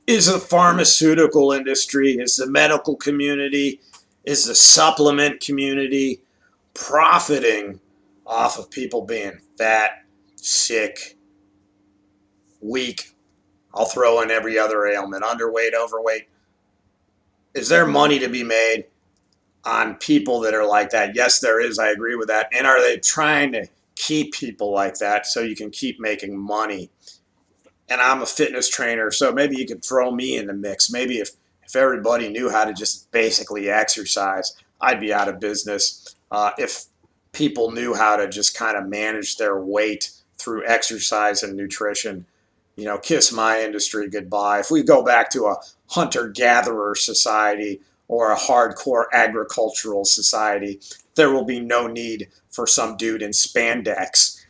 is the pharmaceutical industry, is the medical community, is the supplement community profiting off of people being fat, sick, weak? I'll throw in every other ailment, underweight, overweight. Is there money to be made on people that are like that? Yes, there is. I agree with that. And are they trying to keep people like that so you can keep making money? And I'm a fitness trainer, so maybe you could throw me in the mix. Maybe if everybody knew how to just basically exercise, I'd be out of business. If people knew how to just kind of manage their weight through exercise and nutrition, kiss my industry goodbye. If we go back to a hunter-gatherer society or a hardcore agricultural society, there will be no need for some dude in spandex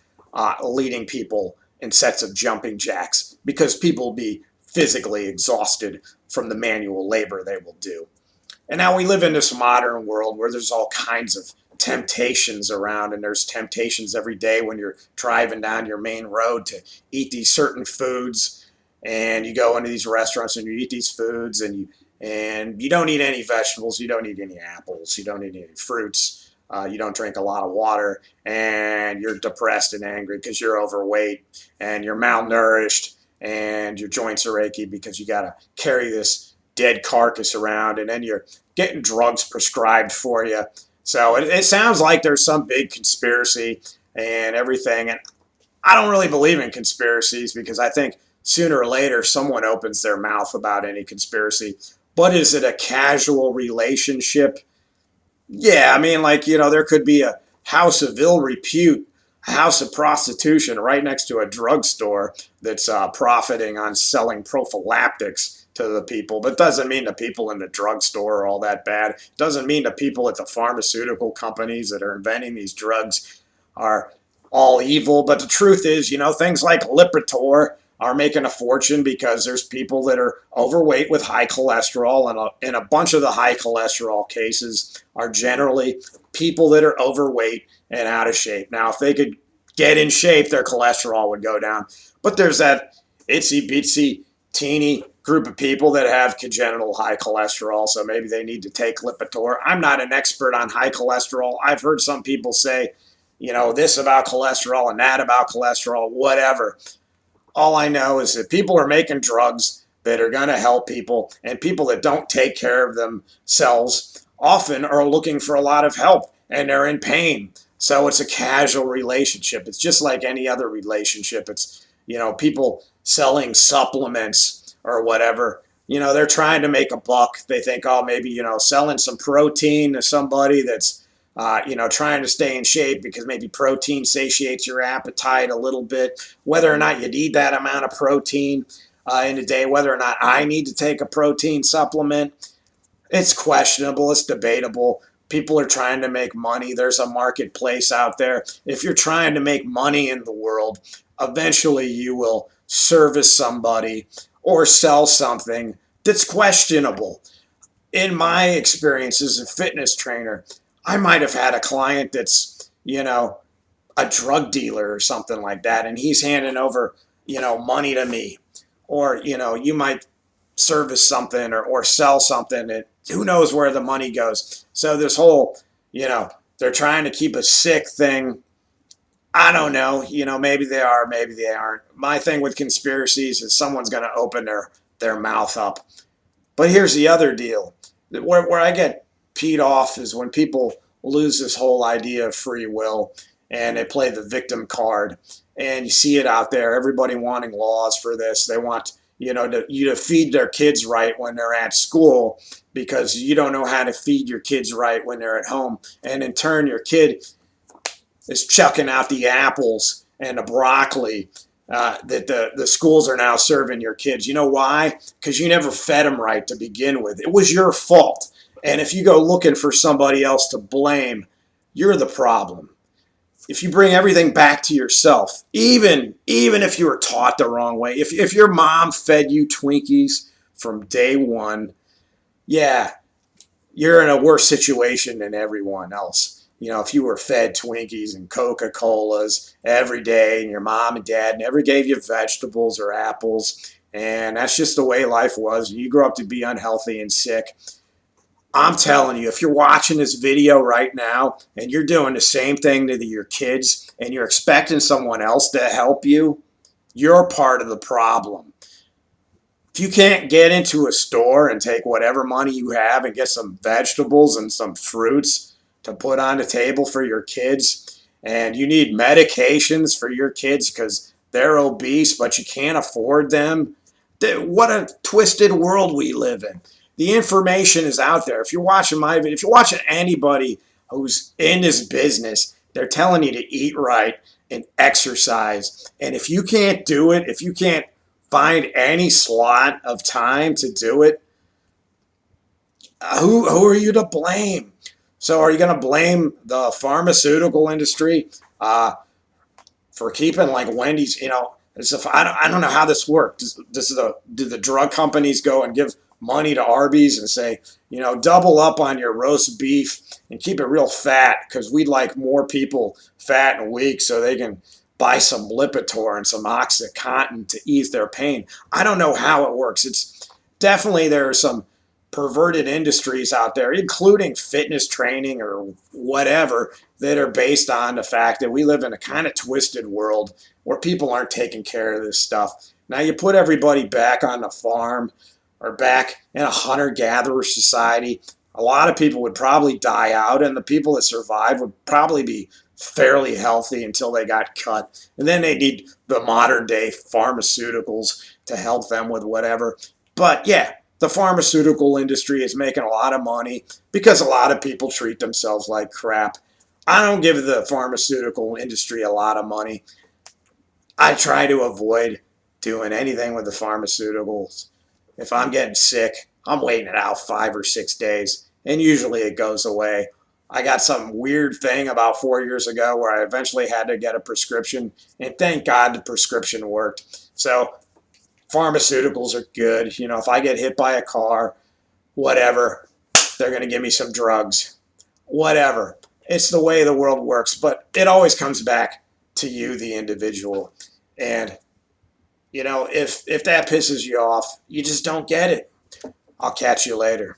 leading people in sets of jumping jacks, because people will be physically exhausted from the manual labor they will do. And now we live in this modern world where there's all kinds of temptations around, and there's temptations every day when you're driving down your main road to eat these certain foods, and you go into these restaurants and you eat these foods, and you don't eat any vegetables, you don't eat any apples, you don't eat any fruits, you don't drink a lot of water, and you're depressed and angry because you're overweight and you're malnourished and your joints are achy because you got to carry this dead carcass around, and then you're getting drugs prescribed for you. So it sounds like there's some big conspiracy and everything. And I don't really believe in conspiracies, because I think sooner or later someone opens their mouth about any conspiracy. But is it a casual relationship? Yeah, I mean, there could be a house of ill repute, a house of prostitution right next to a drugstore that's profiting on selling prophylactics to the people. But doesn't mean the people in the drugstore are all that bad. Doesn't mean the people at the pharmaceutical companies that are inventing these drugs are all evil. But the truth is, things like Lipitor are making a fortune because there's people that are overweight with high cholesterol, and a bunch of the high cholesterol cases are generally people that are overweight and out of shape. Now, if they could get in shape, their cholesterol would go down. But there's that itsy bitsy teeny group of people that have congenital high cholesterol, so maybe they need to take Lipitor. I'm not an expert on high cholesterol. I've heard some people say, this about cholesterol and that about cholesterol, whatever. All I know is that people are making drugs that are going to help people, and people that don't take care of themselves often are looking for a lot of help, and they're in pain. So it's a casual relationship. It's just like any other relationship. It's, people selling supplements or whatever. They're trying to make a buck. They think, oh, maybe, selling some protein to somebody that's trying to stay in shape, because maybe protein satiates your appetite a little bit. Whether or not you need that amount of protein in a day, whether or not I need to take a protein supplement, it's questionable, it's debatable. People are trying to make money. There's a marketplace out there. If you're trying to make money in the world, eventually you will service somebody or sell something that's questionable. In my experience as a fitness trainer, I might have had a client that's, a drug dealer or something like that, and he's handing over, money to me. Or, you might service something or sell something, and who knows where the money goes. So this whole, they're trying to keep a sick thing, I don't know. Maybe they are, maybe they aren't. My thing with conspiracies is someone's going to open their mouth up. But here's the other deal. Where I get peed off is when people lose this whole idea of free will and they play the victim card. And you see it out there, everybody wanting laws for this. They want, you to feed their kids right when they're at school, because you don't know how to feed your kids right when they're at home. And in turn, your kid is chucking out the apples and the broccoli that the schools are now serving your kids. You know why? Because you never fed them right to begin with. It was your fault. And if you go looking for somebody else to blame, you're the problem. If you bring everything back to yourself, even if you were taught the wrong way, if your mom fed you Twinkies from day one, yeah, you're in a worse situation than everyone else. If you were fed Twinkies and Coca-Colas every day, and your mom and dad never gave you vegetables or apples, And that's just the way life was. You grow up to be unhealthy and sick. I'm telling you, if you're watching this video right now and you're doing the same thing to your kids and you're expecting someone else to help you, you're part of the problem. If you can't get into a store and take whatever money you have and get some vegetables and some fruits to put on the table for your kids, and you need medications for your kids because they're obese but you can't afford them, what a twisted world we live in. The information is out there. If you're watching my video, if you're watching anybody who's in this business, they're telling you to eat right and exercise. And if you can't do it, if you can't find any slot of time to do it, who are you to blame? So are you going to blame the pharmaceutical industry for keeping like Wendy's? I don't know how this works. Do the drug companies go and give money to Arby's and say, double up on your roast beef and keep it real fat because we'd like more people fat and weak so they can buy some Lipitor and some OxyContin to ease their pain. I don't know how it works. It's definitely there are some perverted industries out there, including fitness training or whatever, that are based on the fact that we live in a kind of twisted world where people aren't taking care of this stuff. Now you put everybody back on the farm or back in a hunter-gatherer society, a lot of people would probably die out, and the people that survive would probably be fairly healthy until they got cut. And then they need the modern day pharmaceuticals to help them with whatever. But yeah, the pharmaceutical industry is making a lot of money because a lot of people treat themselves like crap. I don't give the pharmaceutical industry a lot of money. I try to avoid doing anything with the pharmaceuticals. If I'm getting sick, I'm waiting it out 5 or 6 days, and usually it goes away. I got some weird thing about 4 years ago where I eventually had to get a prescription, and thank God the prescription worked. So pharmaceuticals are good. If I get hit by a car, whatever, they're going to give me some drugs. Whatever. It's the way the world works, but it always comes back to you, the individual. And, if that pisses you off, you just don't get it. I'll catch you later.